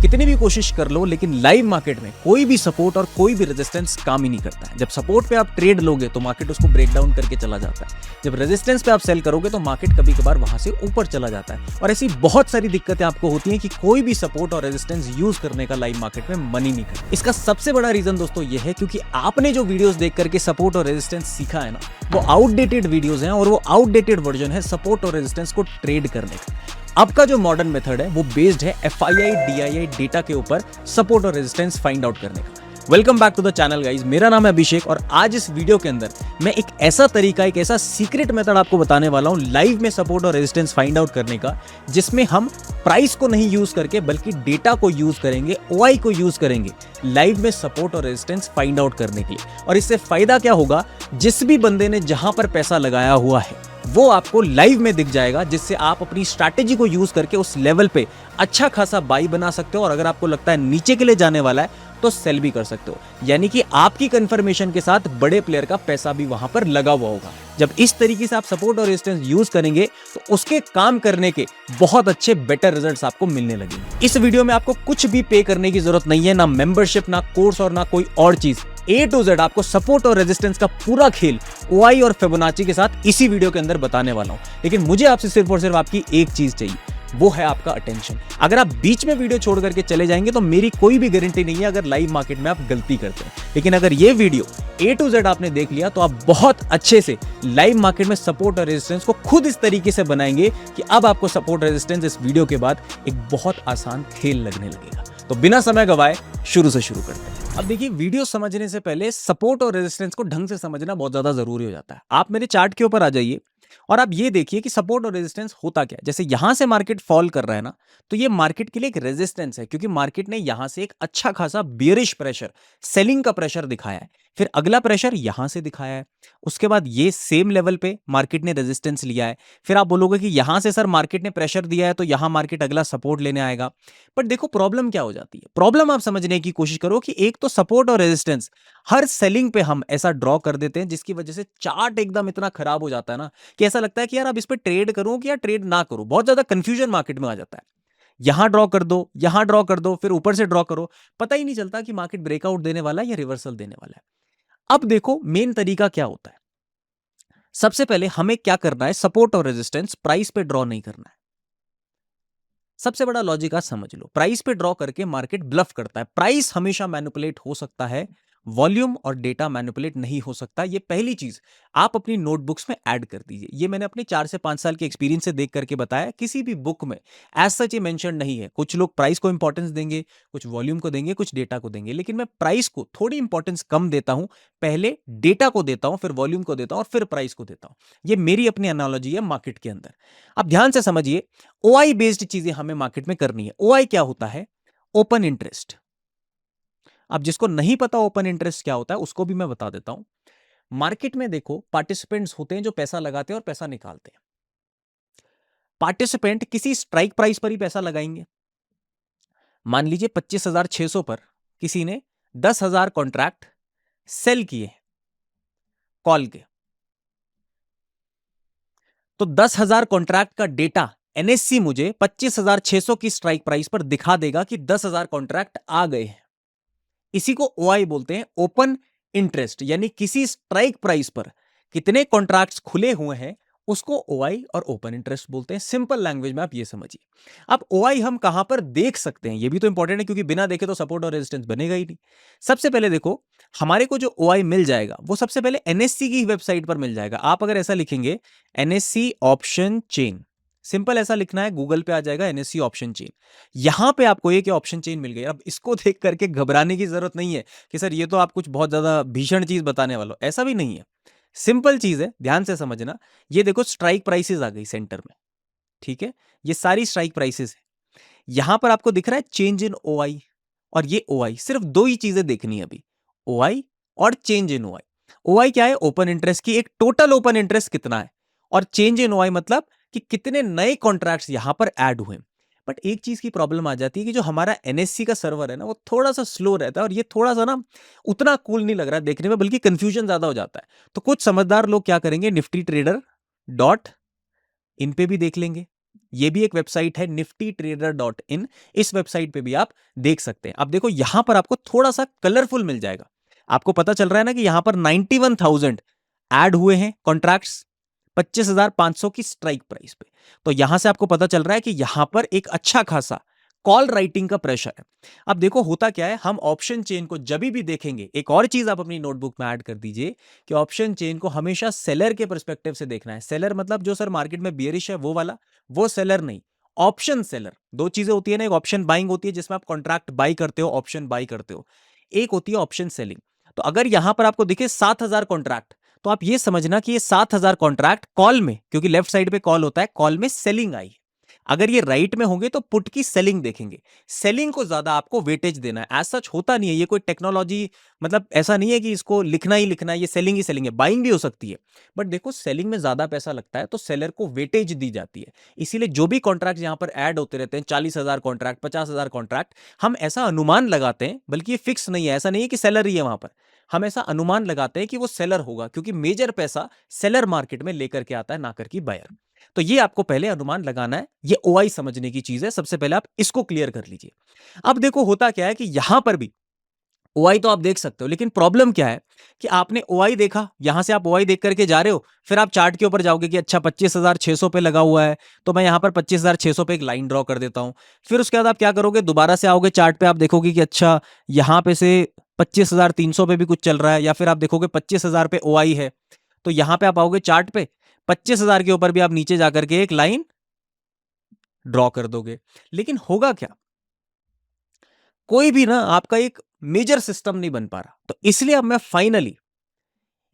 कितनी भी कोशिश कर लो, लेकिन लाइव मार्केट में कोई भी सपोर्ट और कोई भी रेजिस्टेंस काम ही नहीं करता है। जब सपोर्ट पे आप ट्रेड लोगे तो मार्केट उसको ब्रेक डाउन करके चला जाता है। जब रेजिस्टेंस पे आप सेल करोगे तो मार्केट कभी कभार वहां से ऊपर चला जाता है। और ऐसी बहुत सारी दिक्कतें आपको होती हैं कि कोई भी सपोर्ट और रेजिस्टेंस यूज करने का लाइव मार्केट में मन ही नहीं करता। इसका सबसे बड़ा रीजन दोस्तों ये है क्योंकि आपने जो वीडियोस देख करके सपोर्ट और रेजिस्टेंस सीखा है ना, वो आउटडेटेड वीडियोस हैं और वो आउटडेटेड वर्जन है सपोर्ट और रेजिस्टेंस को ट्रेड करने का। अब का जो मॉडर्न मेथड है वो बेस्ड है FII DII डेटा के ऊपर सपोर्ट और रेजिस्टेंस फाइंड आउट करने का। Welcome back to the channel guys, मेरा नाम है अभिषेक और आज इस वीडियो के अंदर मैं एक ऐसा तरीका, एक ऐसा सीक्रेट मेथड आपको बताने वाला हूं लाइव में सपोर्ट और रेजिस्टेंस फाइंड आउट करने का, जिसमें हम प्राइस को नहीं यूज करके बल्कि डेटा को यूज करेंगे, OI को यूज करेंगे लाइव में सपोर्ट और रेजिस्टेंस फाइंड आउट करने के लिए। और इससे फायदा क्या होगा, जिस भी बंदे ने जहां पर पैसा लगाया हुआ है वो आपको लाइव में दिख जाएगा, जिससे आप अपनी स्ट्रैटेजी को यूज करके उस लेवल पे अच्छा खासा बाई बना सकते हो और अगर आपको लगता है नीचे के लिए जाने वाला है तो सेल भी कर सकते हो। यानी कि आपकी कंफर्मेशन के साथ बड़े प्लेयर का पैसा भी वहां पर लगा हुआ होगा। जब इस तरीके से आप सपोर्ट और रेजिस्टेंस यूज करेंगे तो उसके काम करने के बहुत अच्छे बेटर रिजल्ट्स आपको मिलने लगेंगे। इस वीडियो में आपको कुछ भी पे करने की जरूरत नहीं है, ना मेंबरशिप, ना कोर्स और ना कोई और चीज। A to Z आपको सपोर्ट और रेजिस्टेंस का पूरा खेल OI और फिबोनाची के साथ इसी वीडियो के अंदर बताने वाला हूं। लेकिन मुझे आपसे सिर्फ और सिर्फ आपकी एक चीज चाहिए, वो है आपका अटेंशन। अगर आप बीच में वीडियो छोड़ करके चले जाएंगे तो मेरी कोई भी गारंटी नहीं है अगर लाइव मार्केट में आप गलती करते हैं। लेकिन अगर ये वीडियो A to Z आपने देख लिया तो आप बहुत अच्छे से लाइव मार्केट में सपोर्ट और रेजिस्टेंस को खुद इस तरीके से बनाएंगे कि अब आपको सपोर्ट रेजिस्टेंस इस वीडियो के बाद एक बहुत आसान खेल लगने लगेगा। तो बिना समय गवाए शुरू करते हैं। अब देखिए, वीडियो समझने से पहले सपोर्ट और रेजिस्टेंस को ढंग से समझना बहुत ज्यादा जरूरी हो जाता है। आप मेरे चार्ट के ऊपर आ जाइए और आप ये देखिए कि सपोर्ट और रेजिस्टेंस होता क्या है। जैसे यहां से मार्केट फॉल कर रहा है ना, तो ये मार्केट के लिए एक रेजिस्टेंस है, क्योंकि मार्केट ने यहां से एक अच्छा खासा बियरिश प्रेशर, सेलिंग का प्रेशर दिखाया है। फिर अगला प्रेशर यहां से दिखाया है, उसके बाद ये सेम लेवल पे मार्केट ने रेजिस्टेंस लिया है। फिर आप बोलोगे कि यहां से सर मार्केट ने प्रेशर दिया है तो यहां मार्केट अगला सपोर्ट लेने आएगा। बट देखो प्रॉब्लम क्या हो जाती है, प्रॉब्लम आप समझने की कोशिश करो कि एक तो सपोर्ट और रेजिस्टेंस हर सेलिंग पे हम ऐसा ड्रॉ कर देते हैं जिसकी वजह से चार्ट एकदम इतना खराब हो जाता है ना कि ऐसा लगता है कि यार अब इस पे ट्रेड करूं कि या ट्रेड ना करूं। बहुत ज्यादा कंफ्यूजन मार्केट में आ जाता है। यहां ड्रॉ कर दो, यहां ड्रॉ कर दो, फिर ऊपर से ड्रॉ करो, पता ही नहीं चलता कि मार्केट ब्रेकआउट देने वाला है या रिवर्सल देने वाला है। अब देखो मेन तरीका क्या होता है। सबसे पहले हमें क्या करना है, सपोर्ट और रेजिस्टेंस प्राइस पे ड्रॉ नहीं करना है। सबसे बड़ा लॉजिक आज समझ लो, प्राइस पे ड्रॉ करके मार्केट ब्लफ करता है। प्राइस हमेशा मैनिपुलेट हो सकता है, वॉल्यूम और डेटा मैनिपुलेट नहीं हो सकता। ये पहली चीज आप अपनी नोटबुक्स में ऐड कर दीजिए। ये मैंने अपने 4 से 5 साल के एक्सपीरियंस से देख करके बताया, किसी भी बुक में एज सच ये मेंशन नहीं है। कुछ लोग प्राइस को इंपॉर्टेंस देंगे, कुछ वॉल्यूम को देंगे, कुछ डेटा को देंगे, लेकिन मैं प्राइस को थोड़ी इंपॉर्टेंस कम देता हूं। पहले डेटा को देता हूं, फिर वॉल्यूम को देता हूं और फिर प्राइस को देता हूं। ये मेरी अपनी एनालॉजी है मार्केट के अंदर। अब ध्यान से समझिए, OI बेस्ड चीजें हमें मार्केट में करनी है। OI क्या होता है? Open interest. अब जिसको नहीं पता ओपन इंटरेस्ट क्या होता है उसको भी मैं बता देता हूं। मार्केट में देखो पार्टिसिपेंट्स होते हैं जो पैसा लगाते हैं और पैसा निकालते हैं। पार्टिसिपेंट किसी स्ट्राइक प्राइस पर ही पैसा लगाएंगे। मान लीजिए 25,600 पर किसी ने 10,000 कॉन्ट्रैक्ट सेल किए कॉल के, तो 10,000 कॉन्ट्रैक्ट का डेटा NSE मुझे 25,600 की स्ट्राइक प्राइस पर दिखा देगा कि 10,000 कॉन्ट्रैक्ट आ गए हैं। इसी को OI बोलते हैं, ओपन इंटरेस्ट। यानी किसी स्ट्राइक प्राइस पर कितने कॉन्ट्रैक्ट्स खुले हुए हैं उसको OI और ओपन इंटरेस्ट बोलते हैं। सिंपल लैंग्वेज में आप ये समझिए। अब OI हम कहां पर देख सकते हैं, ये भी तो इंपॉर्टेंट है, क्योंकि बिना देखे तो सपोर्ट और रेजिस्टेंस बनेगा ही नहीं। सबसे पहले देखो, हमारे को जो OI मिल जाएगा वो सबसे पहले NSE की वेबसाइट पर मिल जाएगा। आप अगर ऐसा लिखेंगे NSE ऑप्शन चेन, सिंपल ऐसा लिखना है, गूगल पे आ जाएगा NSE ऑप्शन चेन। यहां पे आपको एक ऑप्शन चेन मिल गई। अब इसको देख करके घबराने की जरूरत नहीं है कि सर ये तो आप कुछ बहुत ज्यादा भीषण चीज बताने वाले हो, ऐसा भी नहीं है। सिंपल चीज है, ध्यान से समझना। ये देखो स्ट्राइक प्राइसेस आ गई सेंटर में, ठीक है, ये सारी स्ट्राइक प्राइसेस है। यहां पर आपको दिख रहा है चेंज इन OI और ये OI। सिर्फ दो ही चीजें देखनी है अभी, OI और चेंज इन OI। OI क्या है? ओपन इंटरेस्ट की एक टोटल ओपन इंटरेस्ट कितना है, और चेंज इन OI मतलब कि कितने नए कॉन्ट्रैक्ट्स यहां पर ऐड हुए। बट एक चीज की प्रॉब्लम आ जाती है कि जो हमारा NSE का सर्वर है ना, वो थोड़ा सा स्लो रहता है और ये थोड़ा सा ना उतना कूल नहीं लग रहा है देखने में, बल्कि कंफ्यूजन ज्यादा हो जाता है। तो कुछ समझदार लोग क्या करेंगे, निफ्टी ट्रेडर डॉट इन पे भी देख लेंगे, ये भी एक वेबसाइट है niftytrader.in, इस वेबसाइट पे भी आप देख सकते हैं। अब देखो यहां पर आपको थोड़ा सा कलरफुल मिल जाएगा, आपको पता चल रहा है ना कि यहां पर 91,000 ऐड हुए हैं कॉन्ट्रैक्ट्स 25,500 की स्ट्राइक प्राइस पे। तो यहां से आपको पता चल रहा है कि यहां पर एक अच्छा खासा कॉल राइटिंग का प्रेशर है। अब देखो होता क्या है, हम ऑप्शन चेन को जब भी देखेंगे, एक और चीज आप अपनी नोटबुक में ऐड कर दीजिए कि ऑप्शन चेन को हमेशा सेलर के पर्सपेक्टिव से देखना है। सेलर मतलब जो सर मार्केट में बियरिश है वो वाला, वो सेलर नहीं, ऑप्शन सेलर। दो चीजें होती है ना, एक ऑप्शन बाइंग होती है जिसमें आप कॉन्ट्रैक्ट बाई करते हो, ऑप्शन बाई करते हो, एक होती है ऑप्शन सेलिंग। तो अगर यहां पर आपको दिखे 7,000 कॉन्ट्रैक्ट, तो आप ये समझना कि ये 7,000 कॉन्ट्रैक्ट कॉल में, क्योंकि लेफ्ट साइड पे कॉल होता है, कॉल में सेलिंग आई। अगर ये राइट में होंगे तो पुट की सेलिंग देखेंगे। सेलिंग को ज्यादा आपको वेटेज देना है। एज सच होता नहीं है, ये कोई टेक्नोलॉजी, मतलब ऐसा नहीं है कि इसको लिखना ही लिखना है, ये सेलिंग ही सेलिंग है, बाइंग भी हो सकती है। बट देखो सेलिंग में ज्यादा पैसा लगता है तो सेलर को वेटेज दी जाती है। इसीलिए जो भी कॉन्ट्रैक्ट यहां पर ऐड होते रहते हैं, 40,000 कॉन्ट्रैक्ट, 50,000 कॉन्ट्रैक्ट, हम ऐसा अनुमान लगाते हैं, बल्कि ये फिक्स नहीं है, ऐसा नहीं है कि सेलर ही है वहां पर, हम ऐसा अनुमान लगाते हैं कि वो सेलर होगा, क्योंकि मेजर पैसा सेलर मार्केट में लेकर के आता है, ना करके बायर। तो ये आपको पहले अनुमान लगाना है, ये ओआई समझने की चीज है, सबसे पहले आप इसको क्लियर कर लीजिए। अब देखो होता क्या है कि यहां पर भी ओआई तो आप देख सकते हो, लेकिन प्रॉब्लम क्या है कि आपने ओआई देखा, यहां से आप ओआई देख करके जा रहे हो, फिर आप चार्ट के ऊपर जाओगे कि अच्छा 25,600 पे लगा हुआ है, तो मैं यहां पर 25,600 पे एक लाइन ड्रॉ कर देता हूं। फिर उसके बाद आप क्या करोगे, दोबारा से आओगे चार्ट पे, आप देखोगे कि अच्छा यहां पे से 25,300 पे भी कुछ चल रहा है, या फिर आप देखोगे 25,000 पे ओआई है, तो यहां पे आप आओगे चार्ट पे, 25,000 के ऊपर भी आप नीचे जाकर के एक लाइन ड्रॉ कर दोगे। लेकिन होगा क्या, कोई भी ना आपका एक मेजर सिस्टम नहीं बन पा रहा। तो इसलिए अब मैं फाइनली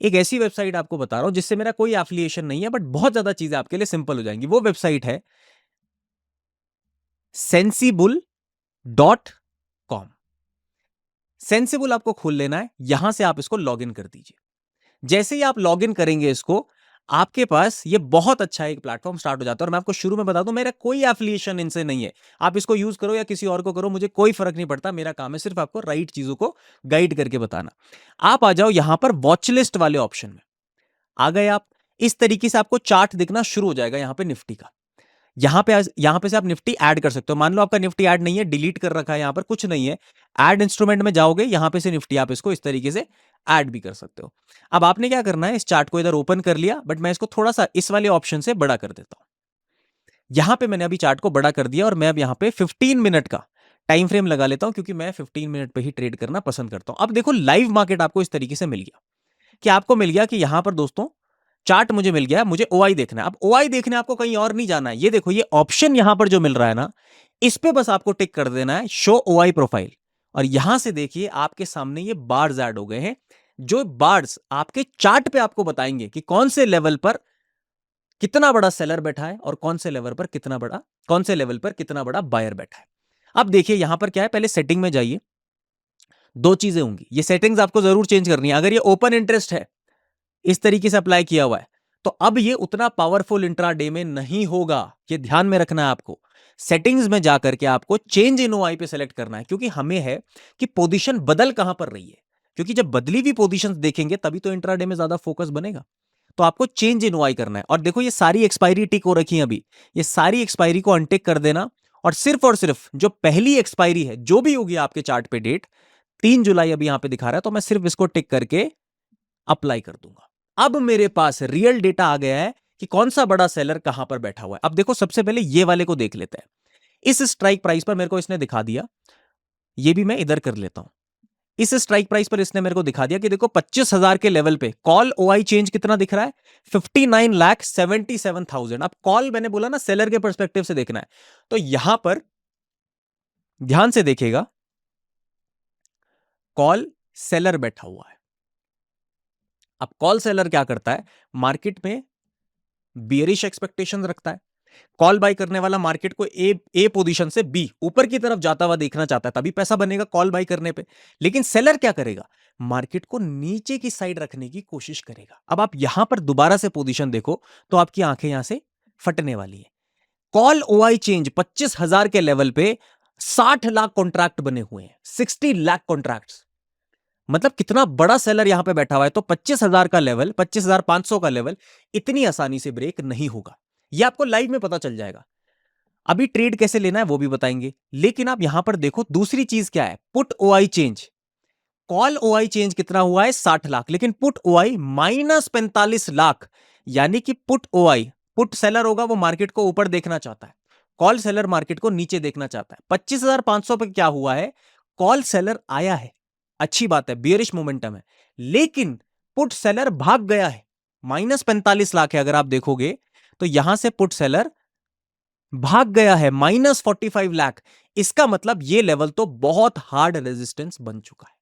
एक ऐसी वेबसाइट आपको बता रहा हूं जिससे मेरा कोई एफिलिएशन नहीं है, बट बहुत ज्यादा चीजें आपके लिए सिंपल हो जाएंगी। वो वेबसाइट है sensible.com। सेंसिबल आपको खोल लेना है, यहां से आप इसको लॉग इन कर दीजिए। जैसे ही आप लॉग इन करेंगे इसको, आपके पास ये बहुत अच्छा एक प्लेटफॉर्म स्टार्ट हो जाता है। और मैं आपको शुरू में बता दूं, मेरा कोई एफिलिएशन इनसे नहीं है, आप इसको यूज करो या किसी और को करो, मुझे कोई फर्क नहीं पड़ता। मेरा काम है सिर्फ आपको राइट चीजों को गाइड करके बताना। आप आ जाओ यहां पर वॉच लिस्ट वाले ऑप्शन में, आ गए आप, इस तरीके से आपको चार्ट दिखना शुरू हो जाएगा यहां पे निफ्टी का। यहां पे से आप निफ्टी ऐड कर सकते हो। मान लो आपका निफ्टी ऐड नहीं है, डिलीट कर रखा है, यहां पर कुछ नहीं है, ऐड इंस्ट्रूमेंट में जाओगे, यहां पे से निफ्टी आप इसको इस तरीके से ऐड भी कर सकते हो। अब आपने क्या करना है, इस चार्ट को इधर ओपन कर लिया, बट मैं इसको थोड़ा सा इस वाले ऑप्शन से बड़ा कर देता हूं। यहां पे मैंने अभी चार्ट को बड़ा कर दिया, और मैं अब यहां पे 15 मिनट का टाइम फ्रेम लगा लेता हूं, क्योंकि मैं 15 मिनट पे ही ट्रेड करना पसंद करता हूं। अब देखो लाइव मार्केट आपको इस तरीके से मिल गया, कि आपको मिल गया कि यहां पर दोस्तों चार्ट मुझे मिल गया, मुझे ओआई देखना है। अब ओआई देखने आपको कहीं और नहीं जाना है, ये देखो ये ऑप्शन यहां पर जो मिल रहा है ना, इस पे बस आपको टिक कर देना है, शो ओआई प्रोफाइल। और यहां से देखिए आपके सामने ये बार्स ऐड हो गए हैं, जो बार्स आपके चार्ट पे आपको बताएंगे कि कौन से लेवल पर कितना बड़ा सेलर बैठा है, और कौन से लेवल पर कितना बड़ा, कौन से लेवल पर कितना बड़ा बायर बैठा है। अब देखिए यहां पर क्या है, पहले सेटिंग में जाइए, दो चीजें होंगी, ये सेटिंग्स आपको जरूर चेंज करनी है। अगर ये ओपन इंटरेस्ट है, इस तरीके से अप्लाई किया हुआ है, तो अब ये उतना पावरफुल इंट्राडे में नहीं होगा, ये ध्यान में रखना है आपको। सेटिंग्स में जाकर के आपको चेंज इन ओआई पे सेलेक्ट करना है, क्योंकि हमें है कि पोजीशन बदल कहां पर रही है, क्योंकि जब बदली हुई पोजीशंस देखेंगे तभी तो इंट्राडे में ज्यादा फोकस बनेगा। तो आपको चेंज इन ओआई करना है। और देखो ये सारी एक्सपायरी टिक हो रखी है, अभी ये सारी एक्सपायरी को अनटिक कर देना, और सिर्फ जो पहली एक्सपायरी है, जो भी होगी आपके चार्ट पे डेट, 3 जुलाई अभी यहां पे दिखा रहा है, तो मैं सिर्फ इसको टिक करके अप्लाई कर दूंगा। अब मेरे पास रियल डेटा आ गया है कि कौन सा बड़ा सेलर कहां पर बैठा हुआ है। अब देखो सबसे पहले ये वाले को देख लेते हैं, इस स्ट्राइक प्राइस पर मेरे को इसने दिखा दिया, ये भी मैं इधर कर लेता हूं। इस स्ट्राइक प्राइस पर इसने मेरे को दिखा दिया कि देखो 25,000 के लेवल पे कॉल ओआई चेंज कितना दिख रहा है, 59,77,000। अब कॉल मैंने बोला ना सेलर के पर्सपेक्टिव से देखना है, तो यहां पर ध्यान से देखिएगा, कॉल सेलर बैठा हुआ है। अब कॉल सेलर क्या करता है, मार्केट में बियरिश एक्सपेक्टेशन रखता है, कॉल बाय करने वाला मार्केट को ए पोजीशन से बी ऊपर की तरफ जाता हुआ देखना चाहता है, तभी पैसा बनेगा कॉल बाय करने पे। लेकिन सेलर क्या करेगा, मार्केट को नीचे की साइड रखने की कोशिश करेगा। अब आप यहां पर दोबारा से पोजीशन देखो तो आपकी आंखें यहां से फटने वाली है। कॉल ओआई चेंज 25,000 के लेवल पे 60 लाख कॉन्ट्रैक्ट बने हुए हैं, 60 लाख कॉन्ट्रैक्ट्स, मतलब कितना बड़ा सेलर यहां पे बैठा हुआ है। तो 25,000 का लेवल, 25,500 का लेवल इतनी आसानी से ब्रेक नहीं होगा, यह आपको लाइव में पता चल जाएगा। अभी ट्रेड कैसे लेना है वो भी बताएंगे, लेकिन आप यहां पर देखो दूसरी चीज क्या है, put OI change. Call OI change कितना हुआ है 60 लाख, लेकिन पुट ओआई -45 लाख। यानी कि पुट ओआई, पुट सेलर होगा वो मार्केट को ऊपर देखना चाहता है, कॉल सेलर मार्केट को नीचे देखना चाहता है। 25,500 पे क्या हुआ है, कॉल सेलर आया है, अच्छी बात है, बियरिश मोमेंटम है, लेकिन पुट सेलर भाग गया है। -45 लाख है, अगर आप देखोगे तो यहां से पुट सेलर भाग गया है -45 लाख। इसका मतलब ये लेवल तो बहुत हार्ड रेजिस्टेंस बन चुका है।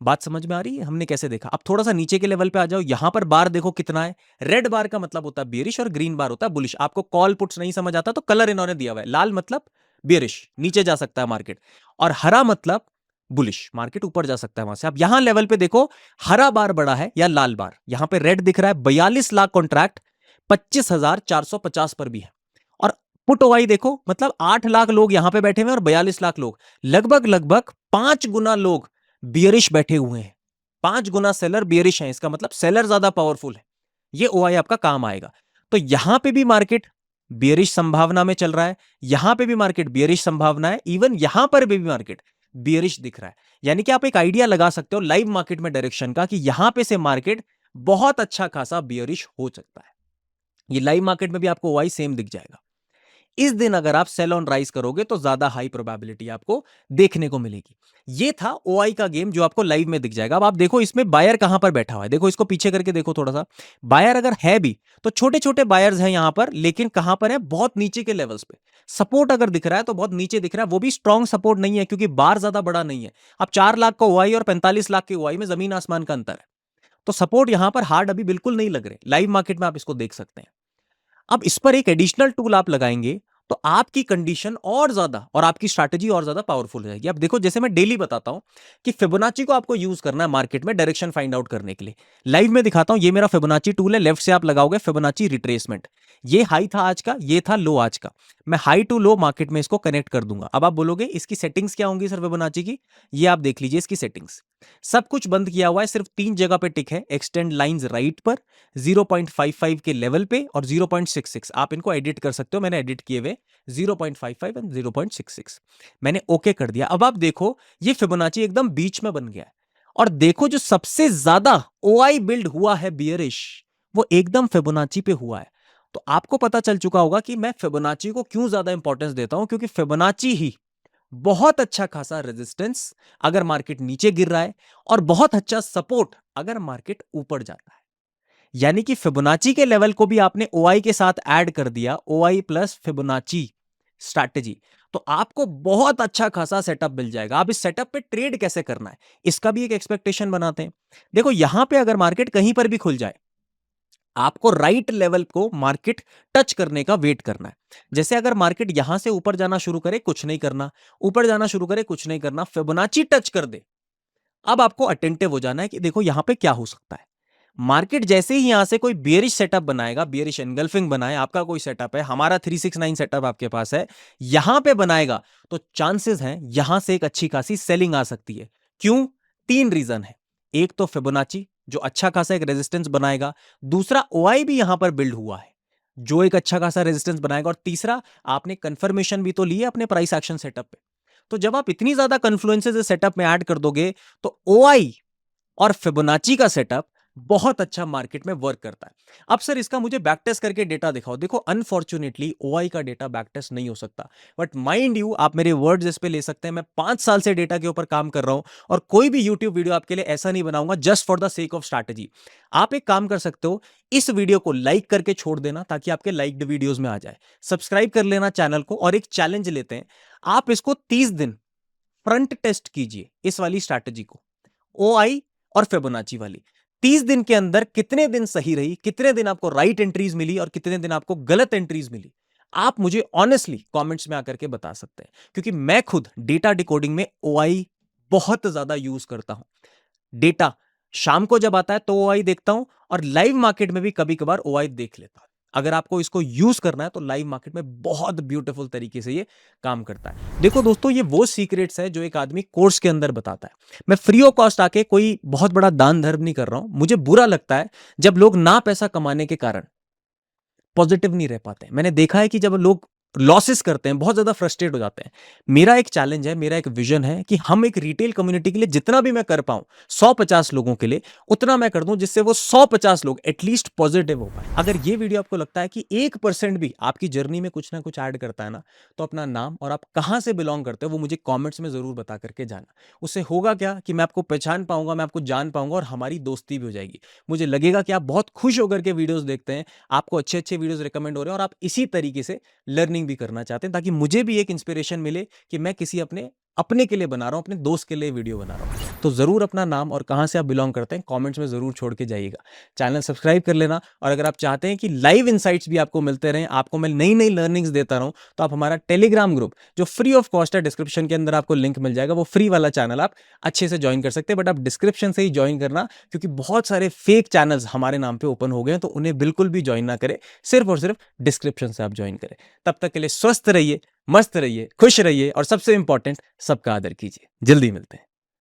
बात समझ में आ रही है हमने कैसे देखा? अब थोड़ा सा नीचे के लेवल पे आ जाओ, यहां पर बार देखो कितना है, रेड बार का मतलब होता है बियरिश और ग्रीन बार होता है बुलिश। आपको कॉल पुट्स नहीं समझ आता तो कलर इन्होंने दिया हुआ है, लाल मतलब बियरिश, नीचे जा सकता है मार्केट, और हरा मतलब बुलिश, मार्केट ऊपर जा सकता है वहां से। अब यहां लेवल पे देखो, हरा बार बड़ा है या लाल बार, यहां पे रेड दिख रहा है 42 लाख कॉन्ट्रैक्ट 25,450 पर भी है। और पुट ओवाई देखो, मतलब 8 लाख लोग यहां पे बैठे हुए हैं और 42 लाख लोग, लगभग लगभग 5 गुना लोग बियरिश बैठे हुए हैं, 5 गुना सेलर बियरिश है। इसका मतलब सेलर ज्यादा पावरफुल है, ये ओआई आपका काम आएगा। तो यहां पे भी मार्केट बियरिश संभावना में चल रहा है, यहां पे भी मार्केट बियरिश संभावना है, इवन यहां पर भी मार्केट बियरिश दिख रहा है। यानी कि आप एक आइडिया लगा सकते हो लाइव मार्केट में डायरेक्शन का, कि यहां पे से मार्केट बहुत अच्छा खासा बियरिश हो सकता है। ये लाइव मार्केट में भी आपको ओआई सेम दिख जाएगा। इस दिन अगर आप सेल ऑन राइज करोगे तो ज्यादा हाई प्रोबेबिलिटी आपको देखने को मिलेगी। ये था ओआई का गेम जो आपको लाइव में दिख जाएगा। अब आप देखो इसमें बायर कहां पर बैठा हुआ है, देखो इसको पीछे करके देखो थोड़ा सा, बायर अगर है भी तो छोटे छोटे बायर्स हैं यहां पर, लेकिन कहां पर है, बहुत नीचे के लेवल्स पे। सपोर्ट अगर दिख रहा है तो बहुत नीचे दिख रहा है, वो भी स्ट्रॉन्ग सपोर्ट नहीं है क्योंकि बार ज्यादा बड़ा नहीं है। अब 4 लाख का ओआई और 45 लाख के ओआई में जमीन आसमान का अंतर है, तो सपोर्ट यहां पर हार्ड अभी बिल्कुल नहीं लग रहे, लाइव मार्केट में आप इसको देख सकते हैं। अब इस पर एक एडिशनल टूल आप लगाएंगे तो आपकी कंडीशन और ज्यादा और आपकी स्ट्रैटेजी और ज्यादा पावरफुल हो जाएगी। अब देखो, जैसे मैं डेली बताता हूं कि फिबोनाची को आपको यूज करना है मार्केट में डायरेक्शन फाइंड आउट करने के लिए। लाइव में दिखाता हूं, ये मेरा फिबोनाची टूल है, लेफ्ट से आप लगाओगे फिबोनाची रिट्रेसमेंट। ये हाई था आज का, ये था लो आज का, मैं हाई टू लो मार्केट में इसको कनेक्ट कर दूंगा। अब आप बोलोगे इसकी सेटिंग्स क्या होंगी सर फिबोनाची की, ये आप देख लीजिए इसकी सेटिंग्स। सब कुछ बंद किया हुआ है, सिर्फ 3 जगह पे टिक है, एक्सटेंड लाइंस राइट पर 0.55 के लेवल पे और 0.66। आप इनको एडिट कर सकते हो, मैंने एडिट किए हुए 0.55 एंड 0.66, मैंने ओके कर दिया। अब आप देखो ये फिबोनाची एकदम बीच में बन गया है, और देखो जो सबसे ज्यादा ओआई बिल्ड हुआ है बियरिश, वो एकदम फिबोनाची पे हुआ है। तो आपको पता चल चुका होगा कि मैं फिबोनाची को क्यों ज्यादा इंपॉर्टेंस देता हूं, क्योंकि फिबोनाची ही बहुत अच्छा खासा रेजिस्टेंस अगर मार्केट नीचे गिर रहा है, और बहुत अच्छा सपोर्ट अगर मार्केट ऊपर जाता है। यानी कि फिबोनाची के लेवल को भी आपने ओआई के साथ ऐड कर दिया, ओआई प्लस फिबोनाची स्ट्रैटेजी, तो आपको बहुत अच्छा खासा सेटअप मिल जाएगा। आप इस सेटअप पे ट्रेड कैसे करना है इसका भी एक एक्सपेक्टेशन बनाते हैं। देखो यहां पे अगर मार्केट कहीं पर भी खुल जाए, आपको राइट लेवल को मार्केट टच करने का वेट करना है। जैसे अगर मार्केट यहां से ऊपर जाना शुरू करे, कुछ नहीं करना, ऊपर जाना शुरू करे, कुछ नहीं करना, फिबोनाची टच कर दे, अब आपको अटेंटिव हो जाना है कि देखो यहां पे क्या हो सकता है। मार्केट जैसे ही यहां से कोई बेयरिश सेटअप बनाएगा, बेयरिश एनगल्फिंग बनाए, आपका कोई सेटअप है, हमारा 369 सेटअप आपके पास है, यहां पे बनाएगा, तो चांसेस हैं यहां से एक अच्छी खासी सेलिंग आ सकती है। क्यों? 3 रीजन है। एक तो फिबोनाची जो अच्छा खासा एक रेजिस्टेंस बनाएगा, दूसरा ओआई भी यहां पर बिल्ड हुआ है जो एक अच्छा खासा रेजिस्टेंस बनाएगा, और तीसरा आपने कंफर्मेशन भी तो ली है अपने प्राइस एक्शन सेटअप पे। तो जब आप इतनी ज्यादा कन्फ्लुएंसेस सेटअप में ऐड कर दोगे तो ओआई और फिबोनाची का सेटअप बहुत अच्छा मार्केट में वर्क करता है। अब सर इसका मुझे बैक टेस्ट करके डेटा दिखाओ। देखो अनफॉर्चुनेटली ओआई का डेटा बैक टेस्ट नहीं हो सकता, बट माइंड यू आप मेरे वर्ड्स इस पे ले सकते हैं। मैं 5 साल से डेटा के ऊपर काम कर रहा हूं, और कोई भी यूट्यूब वीडियो आपके लिए ऐसा नहीं बनाऊंगा just for the sake of strategy. आप एक काम कर सकते हो, इस वीडियो को लाइक करके छोड़ देना ताकि आपके लाइक्ड वीडियोस में आ जाए, सब्सक्राइब कर लेना चैनल को, और एक चैलेंज लेते हैं, आप इसको 30 दिन फ्रंट टेस्ट कीजिए इस वाली स्ट्रैटेजी को, ओआई और फिबोनाची वाली। 30 दिन के अंदर कितने दिन सही रही, कितने दिन आपको राइट एंट्रीज मिली और कितने दिन आपको गलत एंट्रीज मिली, आप मुझे ऑनेस्टली कमेंट्स में आकर के बता सकते हैं। क्योंकि मैं खुद डेटा डिकोडिंग में ओआई बहुत ज्यादा यूज करता हूं। डेटा शाम को जब आता है तो ओआई देखता हूं, और लाइव मार्केट में भी कभी कभार ओआई देख लेता हूं। अगर आपको इसको यूज करना है तो लाइव मार्केट में बहुत ब्यूटीफुल तरीके से ये काम करता है। देखो दोस्तों, ये वो सीक्रेट्स है जो एक आदमी कोर्स के अंदर बताता है। मैं फ्री ऑफ कॉस्ट आके कोई बहुत बड़ा दान धर्म नहीं कर रहा हूं। मुझे बुरा लगता है जब लोग ना पैसा कमाने के कारण पॉजिटिव नहीं रह पाते हैं। मैंने देखा है कि जब लोग लॉसेस करते हैं, बहुत ज़्यादा फ्रस्ट्रेट हो जाते हैं। मेरा एक चैलेंज है, मेरा एक विज़न है कि हम एक रिटेल कम्युनिटी के लिए जितना भी मैं कर पाऊँ, 100-50 लोगों के लिए, उतना मैं कर दूँ जिससे वो 100-50 लोग एटलीस्ट पॉजिटिव हो पाएँ। अगर ये वीडियो आपको लगता है कि 1% भी आपकी जर्नी में कुछ ना कुछ ऐड करता है ना, तो अपना नाम और आप कहाँ से बिलॉन्ग करते हो, वो मुझे कमेंट्स में ज़रूर बता कर के जाना। उससे होगा क्या कि मैं आपको पहचान पाऊँगा, मैं आपको जान पाऊँगा और हमारी दोस्ती भी हो जाएगी। मुझे लगेगा कि आप बहुत खुश होकर के वीडियोज़ देखते हैं, आपको अच्छे-अच्छे वीडियोज़ रिकमेंड हो रहे हैं और आप इसी तरीके से लर्निंग भी करना चाहते हैं, ताकि मुझे भी एक इंस्पिरेशन मिले कि मैं किसी अपने अपने के लिए बना रहा हूँ, अपने दोस्त के लिए वीडियो बना रहा हूँ। तो ज़रूर अपना नाम और कहाँ से आप बिलॉन्ग करते हैं कमेंट्स में ज़रूर छोड़ के जाइएगा। चैनल सब्सक्राइब कर लेना, और अगर आप चाहते हैं कि लाइव इनसाइट्स भी आपको मिलते रहें, आपको मैं नई-नई लर्निंग्स देता रहूँ, तो आप हमारा टेलीग्राम ग्रुप जो फ्री ऑफ कॉस्ट है, डिस्क्रिप्शन के अंदर आपको लिंक मिल जाएगा, वो फ्री वाला चैनल आप अच्छे से जॉइन कर सकते हैं। बट आप डिस्क्रिप्शन से ही जॉइन करना, क्योंकि बहुत सारे फेक चैनल्स हमारे नाम पे ओपन हो गए हैं, तो उन्हें बिल्कुल भी जॉइन ना करें, सिर्फ और सिर्फ डिस्क्रिप्शन से आप जॉइन करें। तब तक के लिए स्वस्थ रहिए, मस्त रहिए, खुश रहिए और सबसे इंपॉर्टेंट, सबका आदर कीजिए। जल्दी मिलते हैं।